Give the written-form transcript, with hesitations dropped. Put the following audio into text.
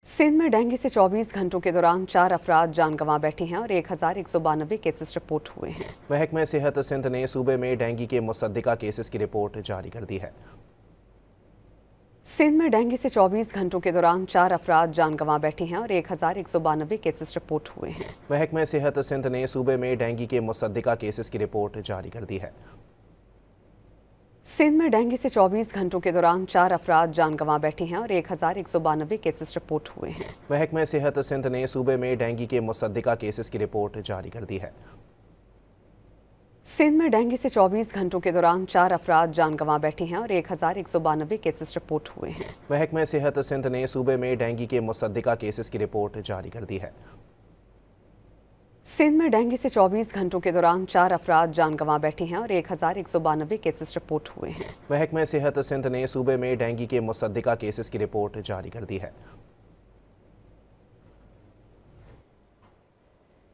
सिंध में डेंगू से 24 घंटों के दौरान 4 अफराद जान गंवा बैठे हैं और 1192 केसेस रिपोर्ट हुए हैं। महकमे सेहत सिंध ने सूबे में डेंगू के मुसद्दिका केसेस की रिपोर्ट जारी कर दी है। सिंध में डेंगू से 24 घंटों के दौरान 4 अफराद जान गंवा बैठे हैं और 1192 केसेस रिपोर्ट हुए हैं। महकमे सेहत सिंध ने सूबे में डेंगू के मुसद्दिका केसेस की रिपोर्ट जारी कर दी है। सिंध में डेंगू से 24 घंटों के दौरान 4 अफराद जान गंवा बैठे हैं और 1192 केसेस रिपोर्ट हुए हैं। महकमे सेहत सिंध ने सूबे में डेंगू के मुसद्दिका केसेस की रिपोर्ट जारी कर दी है। सिंध में डेंगू से 24 घंटों के दौरान 4 अफराद जान गंवा बैठे हैं और 1192 केसेस रिपोर्ट हुए हैं। महकमे सेहत सिंध ने सूबे में डेंगू के मुसद्दिका केसेस की रिपोर्ट जारी कर दी है। सिंध में डेंगू से 24 घंटों के दौरान 4 अफराद जान गंवा बैठे हैं और 1192 केसेस रिपोर्ट हुए हैं। महकमे सेहत सिंध ने सूबे में डेंगू के मुसद्दिका केसेस की रिपोर्ट जारी कर दी है।